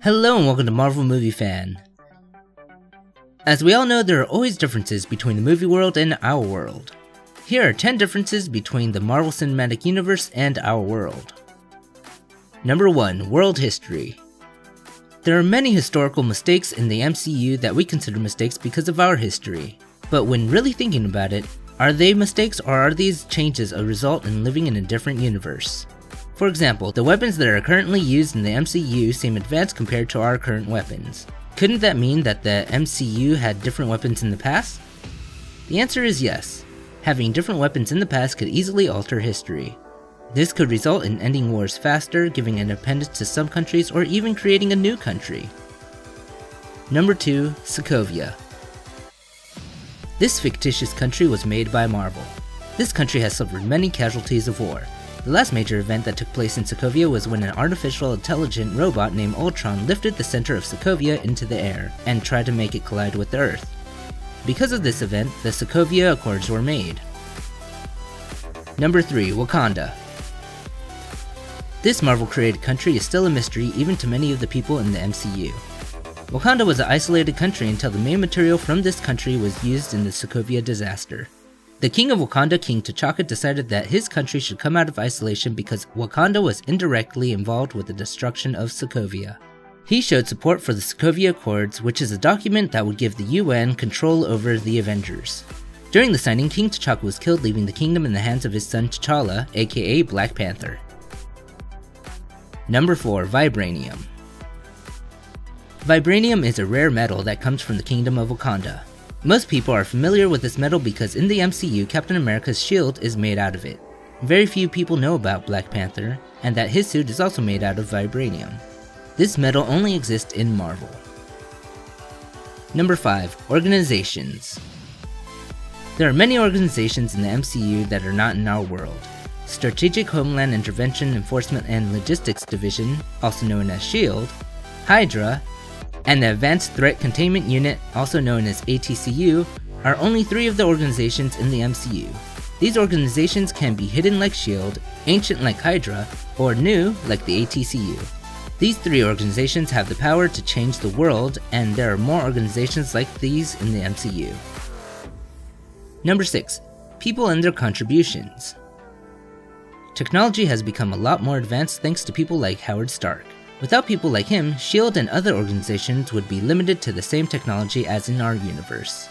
Hello and welcome to Marvel Movie Fan. As we all know, there are always differences between the movie world and our world. Here are 10 differences between the Marvel Cinematic Universe and our world. Number 1. World History. There are many historical mistakes in the MCU that we consider mistakes because of our history. But when really thinking about it, are they mistakes or are these changes a result in living in a different universe? For example, the weapons that are currently used in the MCU seem advanced compared to our current weapons. Couldn't that mean that the MCU had different weapons in the past? The answer is yes. Having different weapons in the past could easily alter history. This could result in ending wars faster, giving independence to some countries, or even creating a new country. Number 2. Sokovia. This fictitious country was made by Marvel. This country has suffered many casualties of war. The last major event that took place in Sokovia was when an artificial intelligent robot named Ultron lifted the center of Sokovia into the air and tried to make it collide with the Earth. Because of this event, the Sokovia Accords were made. Number 3. Wakanda. This Marvel-created country is still a mystery even to many of the people in the MCU. Wakanda was an isolated country until the main material from this country was used in the Sokovia disaster. The king of Wakanda, King T'Chaka, decided that his country should come out of isolation because Wakanda was indirectly involved with the destruction of Sokovia. He showed support for the Sokovia Accords, which is a document that would give the UN control over the Avengers. During the signing, King T'Chaka was killed, leaving the kingdom in the hands of his son T'Challa, aka Black Panther. Number 4. Vibranium. Vibranium is a rare metal that comes from the kingdom of Wakanda. Most people are familiar with this metal because in the MCU, Captain America's shield is made out of it. Very few people know about Black Panther, and that his suit is also made out of vibranium. This metal only exists in Marvel. Number 5. Organizations. There are many organizations in the MCU that are not in our world. Strategic Homeland Intervention Enforcement and Logistics Division, also known as SHIELD, Hydra, and the Advanced Threat Containment Unit, also known as ATCU, are only 3 of the organizations in the MCU. These organizations can be hidden like SHIELD, ancient like Hydra, or new like the ATCU. These 3 organizations have the power to change the world, and there are more organizations like these in the MCU. Number 6. People and their contributions. Technology has become a lot more advanced thanks to people like Howard Stark. Without people like him, SHIELD and other organizations would be limited to the same technology as in our universe.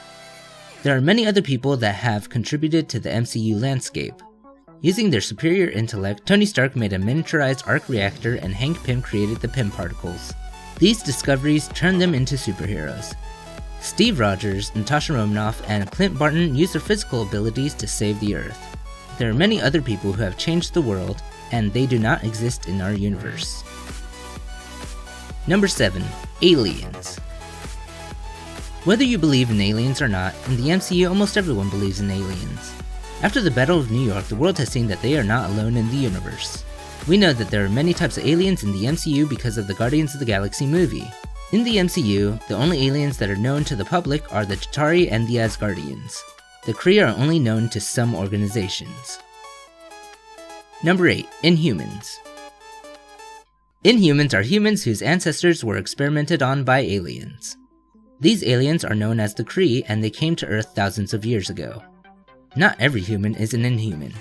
There are many other people that have contributed to the MCU landscape. Using their superior intellect, Tony Stark made a miniaturized arc reactor and Hank Pym created the Pym particles. These discoveries turned them into superheroes. Steve Rogers, Natasha Romanoff, and Clint Barton used their physical abilities to save the Earth. There are many other people who have changed the world, and they do not exist in our universe. Number 7. Aliens. Whether you believe in aliens or not, in the MCU almost everyone believes in aliens. After the Battle of New York, the world has seen that they are not alone in the universe. We know that there are many types of aliens in the MCU because of the Guardians of the Galaxy movie. In the MCU, the only aliens that are known to the public are the Chitauri and the Asgardians. The Kree are only known to some organizations. Number 8. Inhumans. Inhumans are humans whose ancestors were experimented on by aliens. These aliens are known as the Kree, and they came to Earth thousands of years ago. Not every human is an Inhuman.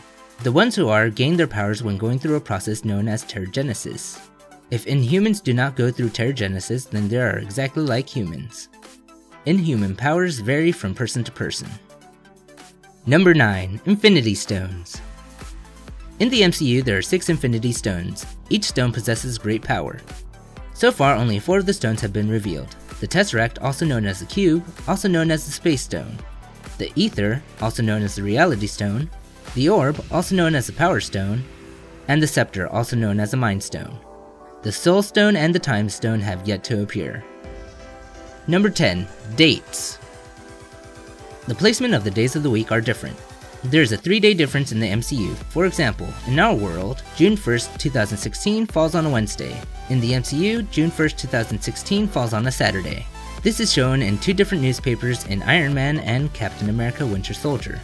The ones who are gain their powers when going through a process known as Terrigenesis. If Inhumans do not go through Terrigenesis, then they are exactly like humans. Inhuman powers vary from person to person. Number 9. Infinity Stones. In the MCU, there are 6 Infinity Stones. Each stone possesses great power. So far, only 4 of the stones have been revealed. The Tesseract, also known as the Cube, also known as the Space Stone. The Ether, also known as the Reality Stone. The Orb, also known as the Power Stone. And the Scepter, also known as the Mind Stone. The Soul Stone and the Time Stone have yet to appear. Number 10. Dates. The placement of the days of the week are different. There is a 3-day difference in the MCU. For example, in our world, June 1st, 2016 falls on a Wednesday. In the MCU, June 1st, 2016 falls on a Saturday. This is shown in 2 different newspapers in Iron Man and Captain America Winter Soldier.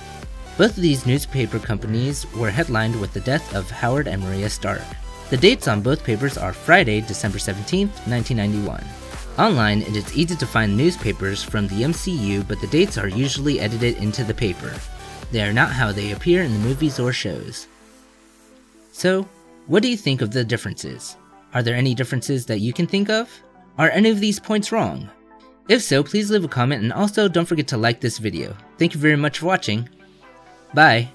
Both of these newspaper companies were headlined with the death of Howard and Maria Stark. The dates on both papers are Friday, December 17th, 1991. Online, it is easy to find newspapers from the MCU, but the dates are usually edited into the paper. They are not how they appear in the movies or shows. So, what do you think of the differences? Are there any differences that you can think of? Are any of these points wrong? If so, please leave a comment, and also don't forget to like this video. Thank you very much for watching. Bye!